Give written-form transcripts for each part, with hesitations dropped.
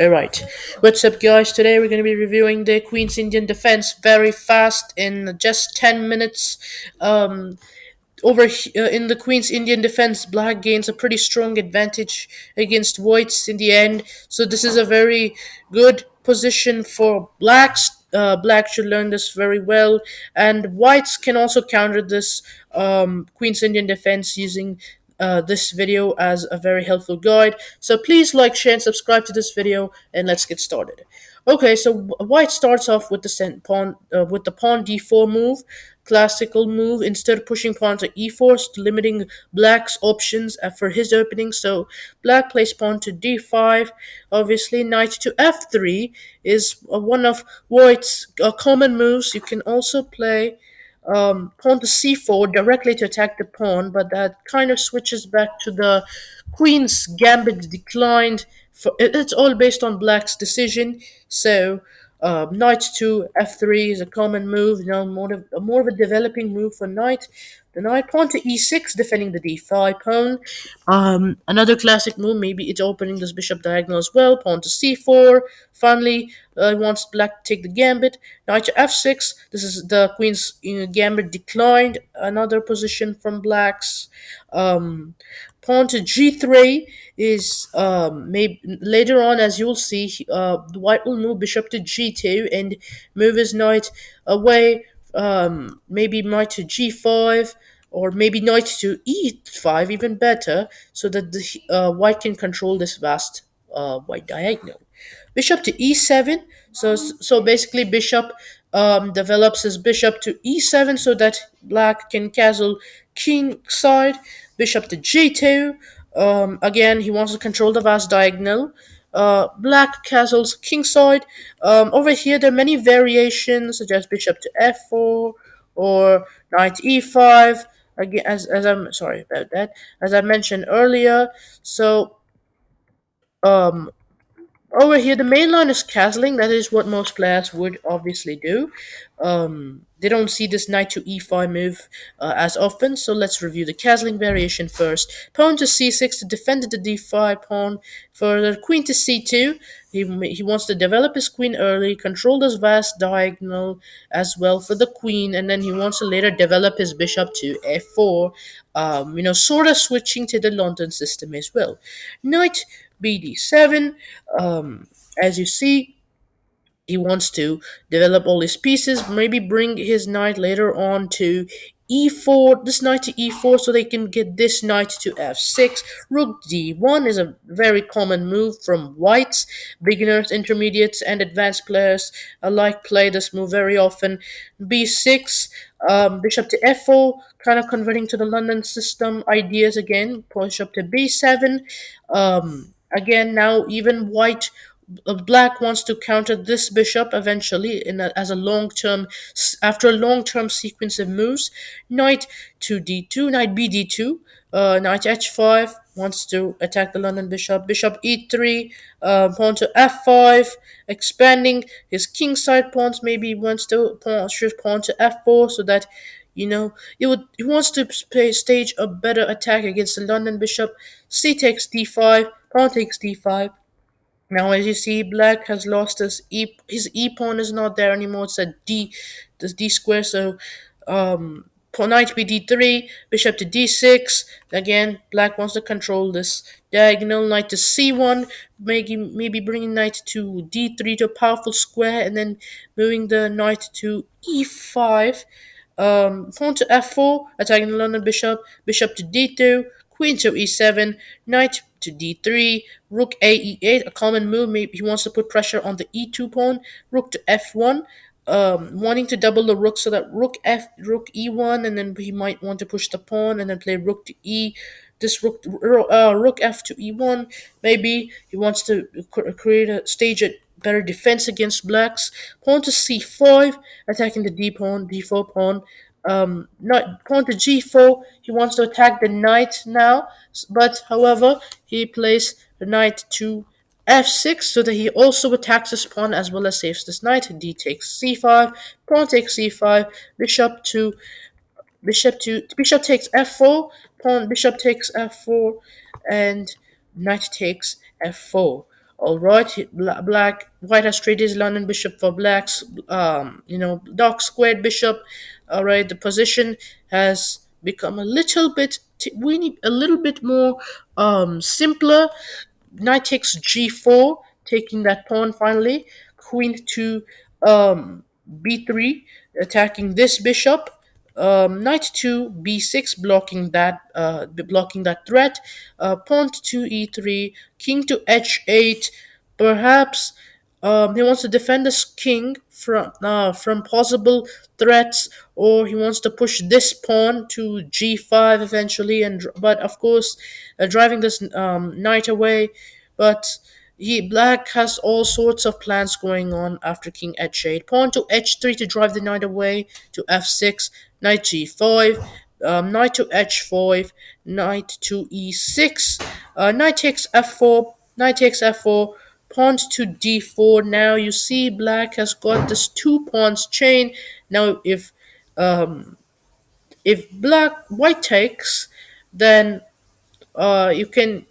Alright, what's up, guys? Today we're going to be reviewing the Queen's Indian defense very fast in just 10 minutes. Um, in the Queen's Indian defense, black gains a pretty strong advantage against whites in the end. So this is a very good position for blacks. Blacks should learn this very well, and whites can also counter this Queen's Indian defense using this video as a very helpful guide. So please like, share, and subscribe to this video, and let's get started. Okay, so white starts off with the pawn d4 move, classical move. Instead of pushing pawn to e4, limiting black's options for his opening. So black plays pawn to d5. Obviously, knight to f3 is one of white's common moves. You can also play pawn to c4 directly to attack the pawn, but that kind of switches back to the queen's gambit declined. It's all based on black's decision. So knight to f3 is a common move. More of a developing move for knight. The knight pawn to e6, defending the d5 pawn. Another classic move, maybe it's opening this bishop diagonal as well. Pawn to c4. Finally, wants black to take the gambit. Knight to f6. This is the queen's gambit declined. Another position from blacks. Pawn to g3 is maybe later on, as you'll see, the white will move bishop to g2 and move his knight away. Maybe knight to g5, or maybe knight to e5, even better, so that the white can control this vast white diagonal. Bishop to e7. So basically, bishop develops his bishop to e7 so that black can castle king side. Bishop to g2. Again, he wants to control the vast diagonal. Black castles king side. Over here, there are many variations, such as bishop to f4 or knight e5. Again, as I'm sorry about that, as I mentioned earlier. So um, over here, the main line is castling. That is what most players would obviously do. They don't see this knight to e5 move as often, so let's review the castling variation first. Pawn to c6 to defend the d5 pawn. Further, queen to c2. He wants to develop his queen early, control this vast diagonal as well for the queen, and then he wants to later develop his bishop to f4. Sort of switching to the London system as well. Knight bd7. As you see, he wants to develop all his pieces, maybe bring his knight later on to e4, this knight to e4, so they can get this knight to f6. Rook d1 is a very common move from whites. Beginners, intermediates, and advanced players alike play this move very often. b6, bishop to f4, kind of converting to the London system ideas again. Bishop to b7. Again, now even black wants to counter this bishop eventually as a long-term, after a long-term sequence of moves. Knight to d2, knight bd2, knight h5 wants to attack the London bishop. Bishop e3, pawn to f5, expanding his kingside pawns. Maybe he wants to shift pawn to f4 so that he wants to stage a better attack against the London bishop. C takes d5, pawn takes d5. Now, as you see, black has lost his e pawn is not there anymore. It's a d, this d square. So, pawn knight to d3, bishop to d6. Again, black wants to control this diagonal. Knight to c1, maybe bringing knight to d3 to a powerful square, and then moving the knight to e5. Pawn to f4, attacking the London bishop. Bishop to d2, queen to e7, knight to d3, rook a e8, a common move. Maybe he wants to put pressure on the e2 pawn. Rook to f1, wanting to double the rook so that rook e1, and then he might want to push the pawn and then play rook to e. This rook f to e1. Maybe he wants to create a stage a better defense against blacks. Pawn to c5, attacking the d4 pawn. Not pawn to g4. He wants to attack the knight now, but however, he plays the knight to f6 so that he also attacks this pawn as well as saves this knight. D takes c5, pawn takes c5, bishop takes f4, pawn bishop takes f4, and knight takes f4. All right, black, white has straight is London bishop for blacks. Dark squared bishop. All right, the position has become a little bit. We need a little bit more simpler. Knight takes g4, taking that pawn finally. Queen to b3, attacking this bishop. Knight to b6, blocking that threat. Pawn to e3, king to h8. Perhaps he wants to defend his king from possible threats, or he wants to push this pawn to g5 eventually. But of course, driving this knight away. But black has all sorts of plans going on after king h8. Pawn to h3 to drive the knight away to f6. Knight g5. Knight to h5. Knight to e6. Knight takes f4. Knight takes f4. Pawns to d4. Now you see black has got this two pawns chain. Now if white takes, then you can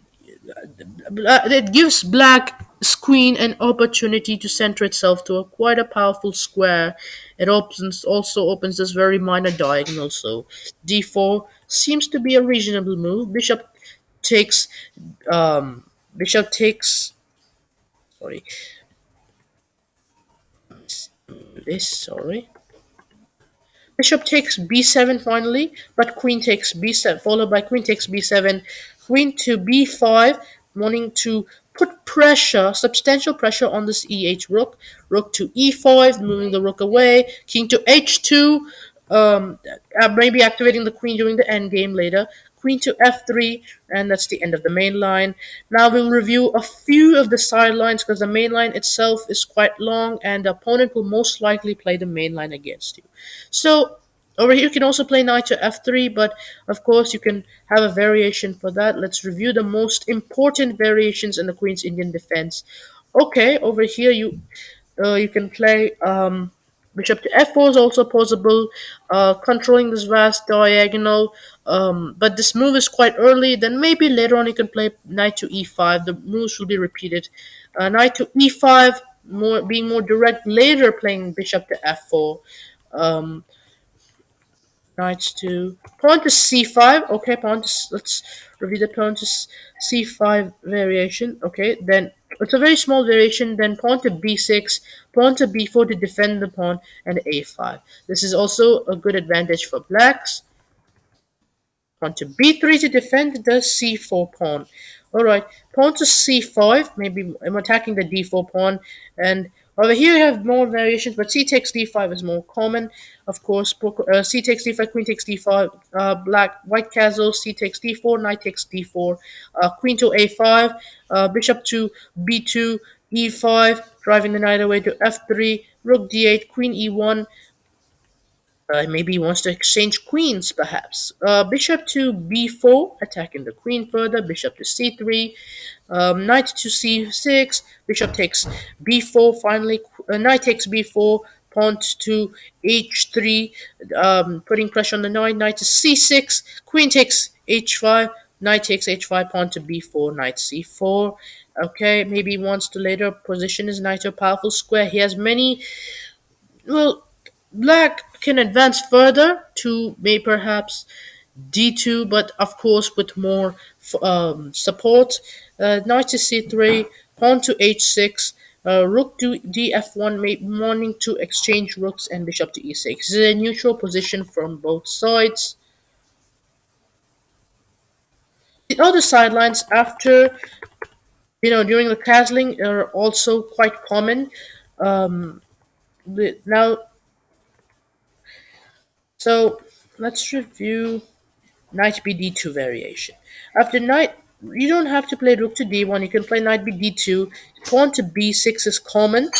it gives black queen an opportunity to center itself to a quite a powerful square. It also opens this very minor diagonal. So d4 seems to be a reasonable move. Takes bishop takes sorry this sorry Bishop takes b7 finally, but queen takes b7, followed by queen takes b7, queen to b5, wanting to put pressure, substantial pressure on this e8 rook, rook to e5, moving the rook away, king to h2, maybe activating the queen during the endgame later, queen to f3, and that's the end of the main line. Now we'll review a few of the sidelines because the main line itself is quite long and the opponent will most likely play the main line against you. So over here you can also play knight to f3, but of course you can have a variation for that. Let's review the most important variations in the Queen's Indian defense. Okay, over here you can play bishop to f4 is also possible, controlling this vast diagonal. But this move is quite early. Then maybe later on you can play knight to e5. The moves will be repeated. Knight to e5, being more direct. Later playing bishop to f4. Um, Knights to pawn to c5. Okay, let's review the pawn to c5 variation. Okay, then it's a very small variation. Then pawn to b6, pawn to b4 to defend the pawn, and a5. This is also a good advantage for blacks. Pawn to b3 to defend the c4 pawn. Alright, pawn to c5. Maybe I'm attacking the d4 pawn. And over here you have more variations, but c takes d5 is more common. Of course, c takes d5, queen takes d5, white castle, c takes d4, knight takes d4, queen to a5, bishop to b2, e5, driving the knight away to f3, rook d8, queen e1, maybe he wants to exchange queens, perhaps. Bishop to b4, attacking the queen further. Bishop to c3. Knight to c6. Bishop takes b4. Finally, knight takes b4. Pawn to h3, putting pressure on the knight. Knight to c6. Queen takes h5. Knight takes h5. Pawn to b4. Knight c4. Okay, maybe he wants to later position his knight to a powerful square. He has many. Well, black can advance further to maybe perhaps d2, but of course with more support. Knight to c3, pawn to h6, rook to df1, wanting to exchange rooks, and bishop to e6. This is a neutral position from both sides. The other sidelines after, during the castling are also quite common. Um, now, so let's review knight b d2 variation. After knight, you don't have to play rook to d1. You can play knight b d2. Pawn to b6 is common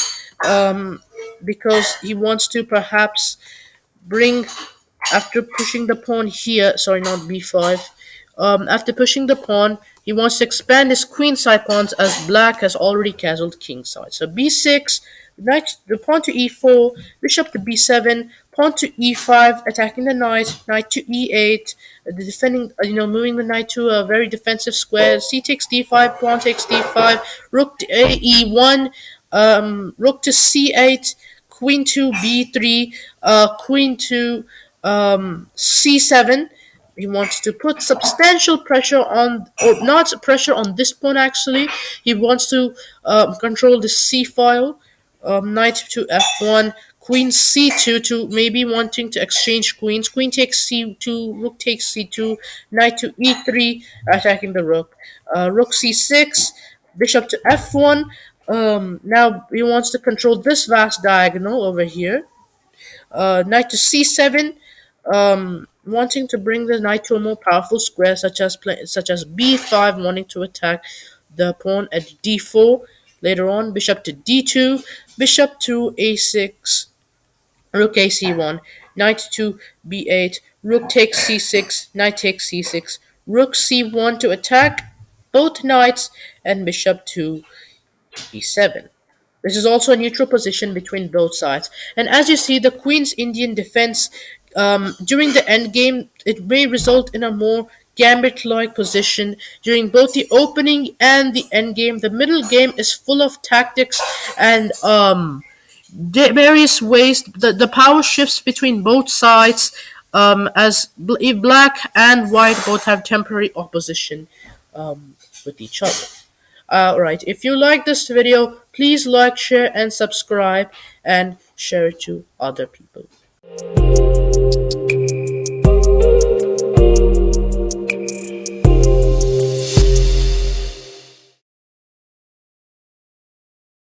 because he wants to perhaps bring, after pushing the pawn here, sorry, not b5. After pushing the pawn, he wants to expand his queen side pawns as black has already castled king side. So b6, the pawn to e4, bishop to b7, pawn to e5, attacking the knight, knight to e8, the defending, moving the knight to a very defensive square. C takes d5, pawn takes d5, rook to e1, rook to c8, queen to b3, queen to c7. He wants to put substantial pressure on, or not pressure on this pawn actually. He wants to control the c file. Knight to f1, queen c2 to maybe wanting to exchange queens. Queen takes c2, rook takes c2, knight to e3, attacking the rook. Rook c6, bishop to f1. Now he wants to control this vast diagonal over here. Knight to c7, wanting to bring the knight to a more powerful square, such as b5, wanting to attack the pawn at d4. Later on, bishop to d2, bishop to a6, rook a c1, knight to b8, rook takes c6, knight takes c6, rook c1 to attack both knights, and bishop to e7. This is also a neutral position between both sides. And as you see, the queen's Indian defense during the endgame, it may result in a more gambit-like position during both the opening and the endgame. The middle game is full of tactics and various ways. The power shifts between both sides, as black and white both have temporary opposition with each other. Alright, if you like this video, please like, share, and subscribe, and share it to other people.